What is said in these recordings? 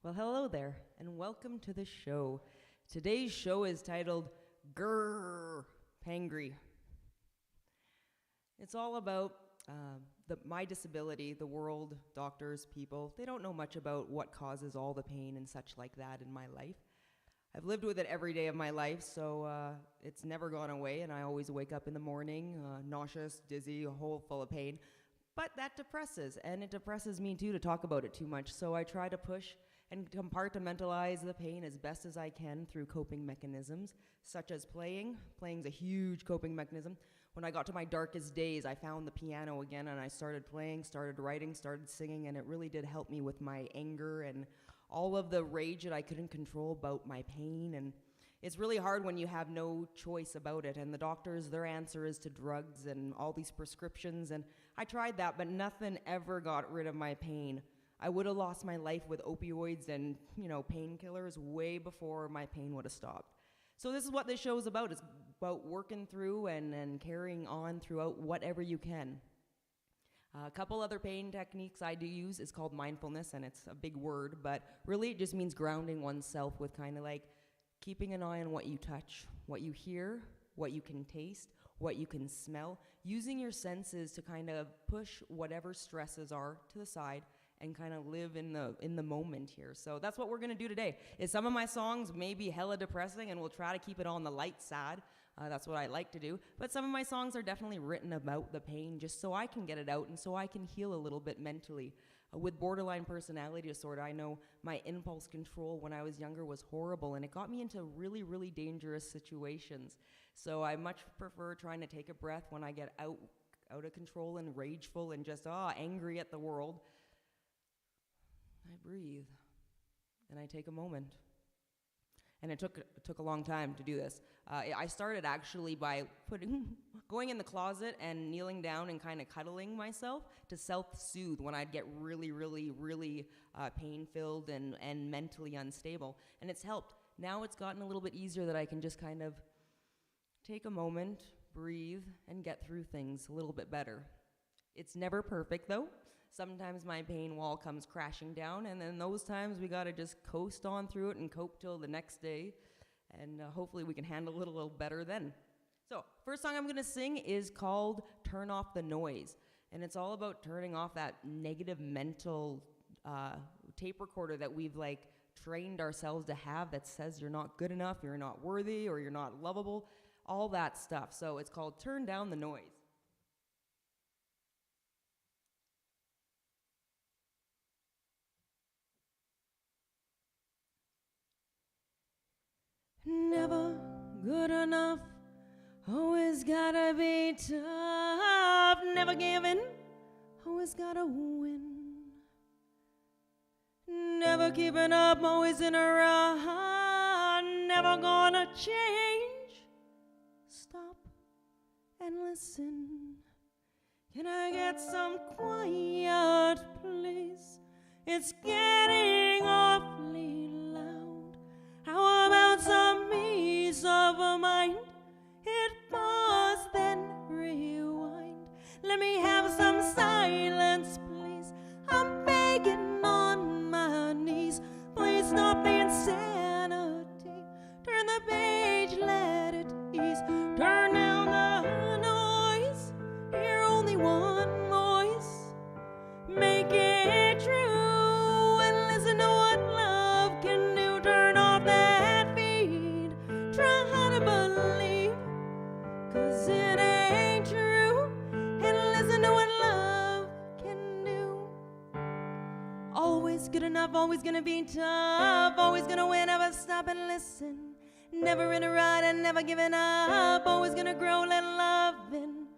Well, hello there, and welcome to the show. Today's show is titled Grrr, Paingry. It's all about my disability, the world, doctors, people. They don't know much about what causes all the pain and such like that in my life. I've lived with it every day of my life, so it's never gone away, and I always wake up in the morning nauseous, dizzy, a hole full of pain. But that depresses, and it depresses me too to talk about it too much, so I try to push and compartmentalize the pain as best as I can through coping mechanisms, such as playing. Playing's a huge coping mechanism. When I got to my darkest days, I found the piano again, and I started playing, started writing, started singing, and it really did help me with my anger and all of the rage that I couldn't control about my pain. And it's really hard when you have no choice about it, and the doctors, their answer is to drugs and all these prescriptions, and I tried that, but nothing ever got rid of my pain. I would have lost my life with opioids and, painkillers way before my pain would have stopped. So this is what this show is about. It's about working through and carrying on throughout whatever you can. A couple other pain techniques I do use is called mindfulness, and it's a big word, but really it just means grounding oneself with kind of like keeping an eye on what you touch, what you hear, what you can taste, what you can smell, using your senses to kind of push whatever stresses are to the side and kind of live in the moment here. So that's what we're gonna do today. Is some of my songs may be hella depressing, and we'll try to keep it on the light side. That's what I like to do. But some of my songs are definitely written about the pain, just so I can get it out and so I can heal a little bit mentally. With borderline personality disorder, I know my impulse control when I was younger was horrible, and it got me into really, really dangerous situations. So I much prefer trying to take a breath when I get out of control and rageful and just angry at the world. I breathe, and I take a moment. And it took a long time to do this. I started actually by going in the closet and kneeling down and kind of cuddling myself to self-soothe when I'd get really, really, really pain-filled and mentally unstable. And it's helped. Now it's gotten a little bit easier that I can just kind of take a moment, breathe, and get through things a little bit better. It's never perfect, though. Sometimes my pain wall comes crashing down, and then those times we gotta just coast on through it and cope till the next day, and hopefully we can handle it a little better then. So, first song I'm gonna sing is called Turn Off the Noise, and it's all about turning off that negative mental tape recorder that we've trained ourselves to have that says you're not good enough, you're not worthy, or you're not lovable, all that stuff. So it's called Turn Down the Noise. Never good enough, always gotta be tough, never giving, always gotta win. Never keeping up, always in a run, never gonna change. Stop and listen. Can I get some quiet, please? It's getting awfully loud. How about some peace of mind? Hit pause, then rewind. Let me have some silence, please. I'm begging on my knees. Please stop the insanity. Turn the page, let it ease. Turn down the noise. Hear only one voice. Make it true and listen to what love can do. Turn off that feed. Try to believe, 'cause it ain't true. And listen to what love can do. Always good enough, always gonna be tough, always gonna win, never stop and listen. Never in a rut and never giving up, always gonna grow and loving.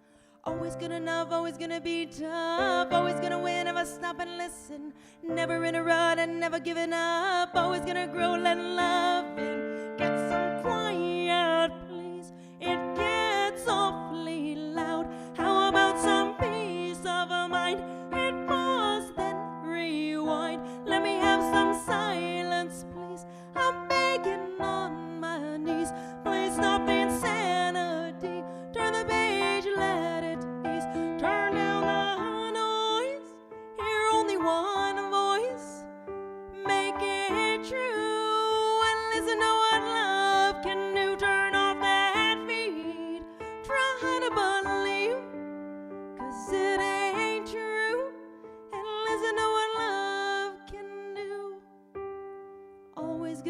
Always good enough, always gonna be tough, always gonna win, never stop and listen. Never in a rut and never giving up, always gonna grow and loving. Get some quiet, please, it gets awfully loud. How about some peace of mind? Hit pause, then rewind. Let me have some silence, please. I'm begging on my knees. Please stop the insanity. Turn the page, let it ease. Turn down the noise. Hear only one voice. Make it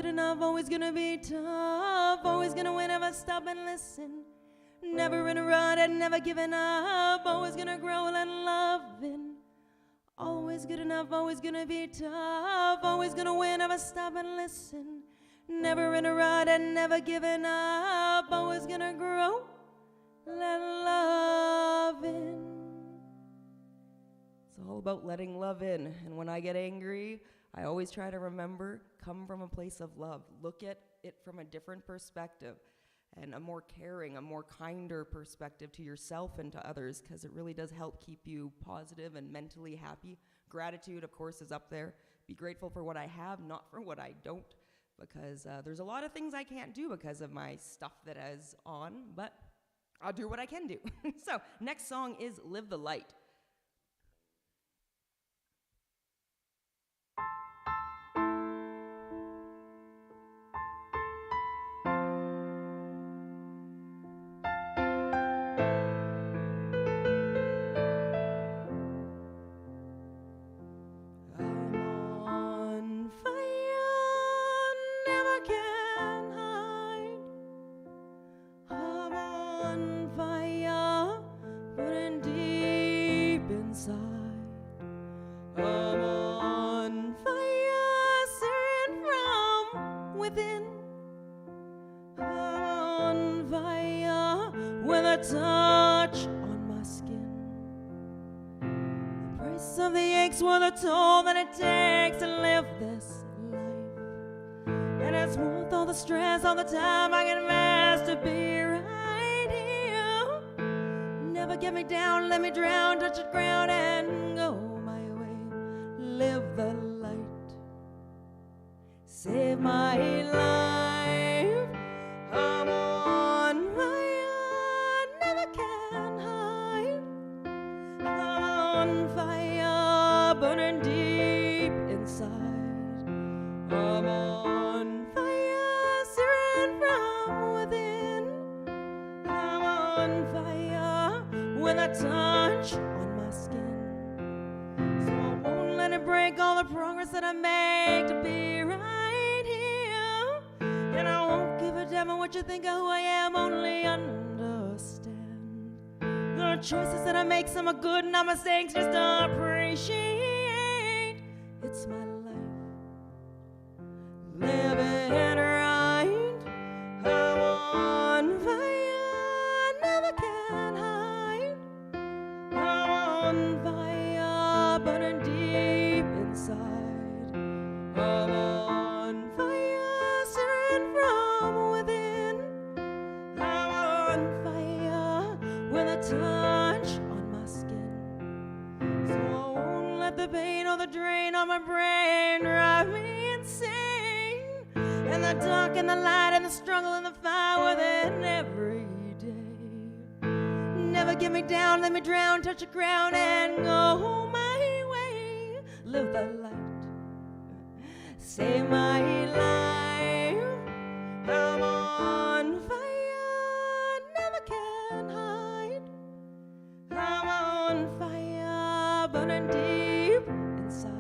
good enough, always gonna be tough, always gonna win if I stop and listen. Never in a rut and never giving up, always gonna grow and loving. Always good enough, always gonna be tough, always gonna win if I stop and listen. Never in a rut and never giving up, always gonna grow and loving. It's all about letting love in. And when I get angry, I always try to remember, come from a place of love. Look at it from a different perspective and a more caring, a more kinder perspective to yourself and to others, because it really does help keep you positive and mentally happy. Gratitude, of course, is up there. Be grateful for what I have, not for what I don't, because there's a lot of things I can't do because of my stuff that is on, but I'll do what I can do. So, next song is Live the Light. Touch on my skin. The price of the aches were the toll that it takes to live this life, and it's worth all the stress, all the time I can invest to be right here. Never get me down, let me drown, touch the ground and go my way. Live the light, save my life. I'm on fire. On fire, burning deep inside. I'm on fire, searing from within. I'm on fire with a touch on my skin. So I won't let it break all the progress that I make to be right here. And I won't give a damn on what you think of who I am, only understand the choices that I make. Some are good, not mistakes, just appreciate. It's my life, living right. I'm on fire, never can hide. I'm on fire, burning deep inside. I'm on fire, searing from within. I'm on fire with a touch on my skin. So I won't let the pain or the drain on my brain drive me insane. And the dark and the light and the struggle and the fire within every day. Never get me down, let me drown, touch the ground and go my way. Live the light, save my life. I'm on fire, never can hide. I'm on fire, burning deep inside.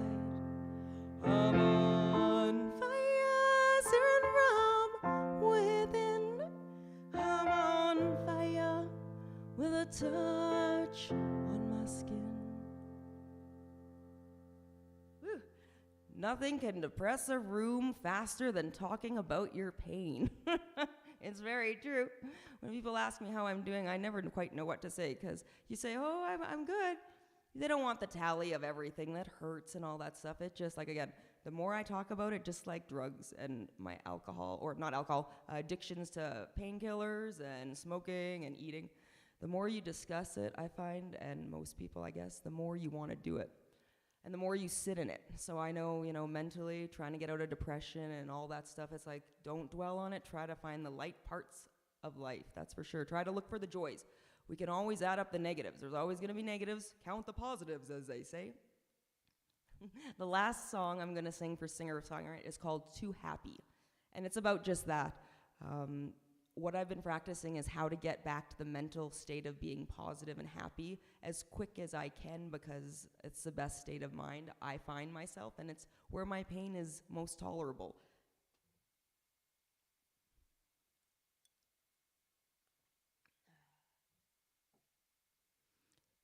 I'm on fire, searing from within. I'm on fire with a touch on my skin. Whew. Nothing can depress a room faster than talking about your pain. It's very true. When people ask me how I'm doing, I never quite know what to say, because you say, oh, I'm good. They don't want the tally of everything that hurts and all that stuff. It just, like, again, the more I talk about it, just like drugs and my alcohol, or not alcohol, addictions to painkillers and smoking and eating, the more you discuss it, I find, and most people, I guess, the more you want to do it. And the more you sit in it. So I know, mentally, trying to get out of depression and all that stuff, it's like, don't dwell on it. Try to find the light parts of life, that's for sure. Try to look for the joys. We can always add up the negatives. There's always going to be negatives. Count the positives, as they say. The last song I'm going to sing for singer-songwriter is called Too Happy. And it's about just that. What I've been practicing is how to get back to the mental state of being positive and happy as quick as I can, because it's the best state of mind I find myself, and it's where my pain is most tolerable.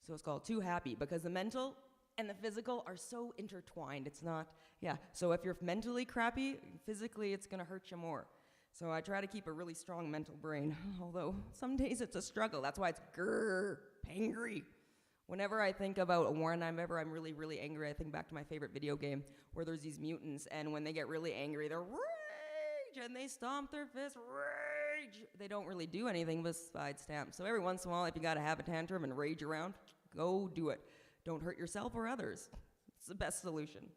So it's called Too Happy, because the mental and the physical are so intertwined. It's not, yeah. So if you're mentally crappy, physically it's gonna hurt you more. So I try to keep a really strong mental brain, although some days it's a struggle. That's why it's grrr, Paingry. Whenever I think about when I'm really, really angry, I think back to my favorite video game where there's these mutants, and when they get really angry, they're rage, and they stomp their fists, rage. They don't really do anything besides stamp. So every once in a while, if you gotta have a tantrum and rage around, go do it. Don't hurt yourself or others. It's the best solution.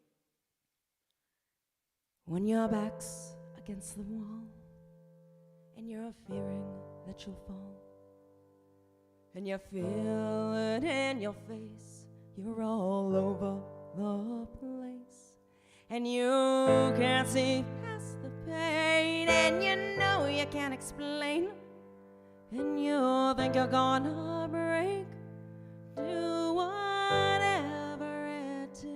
When your back's against the wall, and you're fearing that you'll fall, and you feel it in your face, you're all over the place, and you can't see past the pain, and you know you can't explain, and you think you're gonna break. Do whatever it takes.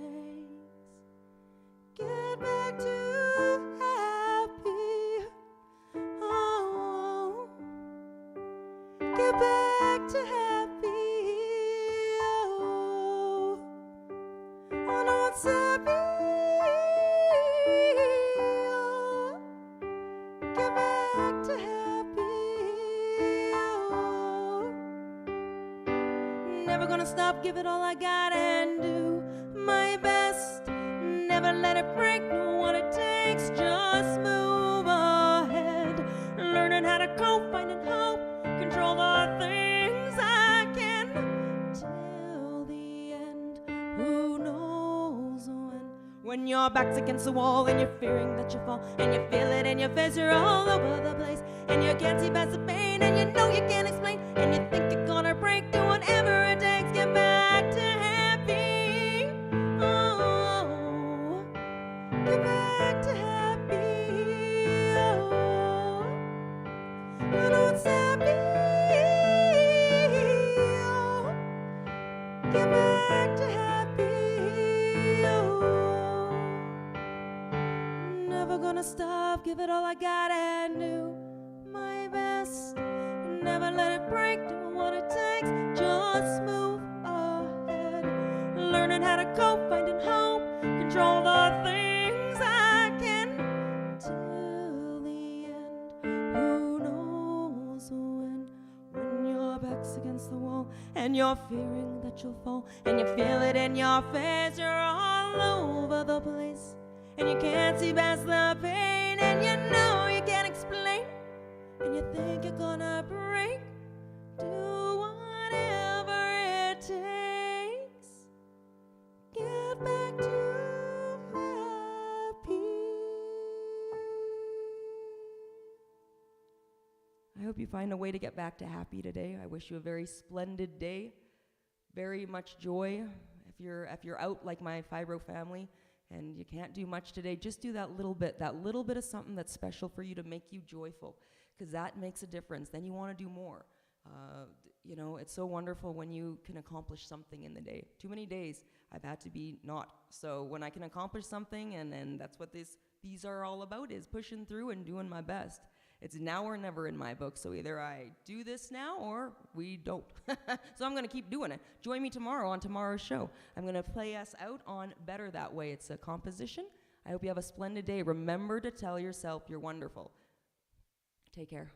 Get back to happy. Oh, get back to happy. Oh, I know it's happy. Oh, get back to happy. Oh, never gonna stop, give it all I got and do my best. Never let it break, know what it takes, just move ahead. Learning how to cope, finding hope, control the things I can. Till the end, who knows when. When your back's against the wall and you're fearing that you fall, and you feel it in your face, you're all over the place, and you can't see past the pain, and you know you can't explain, and you think you're gonna break, do whatever it takes, get back to happy. Oh, get back to happy. Oh, I know it's happy. Oh, get back to happy. Oh, never gonna stop, give it all I got and do my best. Never let it break, do what it takes, just move ahead. Learning how to cope, finding hope, control the things I can. Till the end, who knows when. When your back's against the wall and you're fearing that you'll fall, and you feel it in your face, you're all over the place, and you can't see past the pain, and you know you can't explain, and you think you're gonna break. Do whatever it takes. Get back to happy. I hope you find a way to get back to happy today. I wish you a very splendid day. Very much joy. If you're out like my fibro family and you can't do much today, just do that little bit of something that's special for you to make you joyful, because that makes a difference. Then you want to do more. You know, it's so wonderful when you can accomplish something in the day. Too many days I've had to be not. So when I can accomplish something, and that's what these are all about, is pushing through and doing my best. It's now or never in my book, so either I do this now or we don't. So I'm going to keep doing it. Join me tomorrow on tomorrow's show. I'm going to play us out on Better That Way. It's a composition. I hope you have a splendid day. Remember to tell yourself you're wonderful. Take care.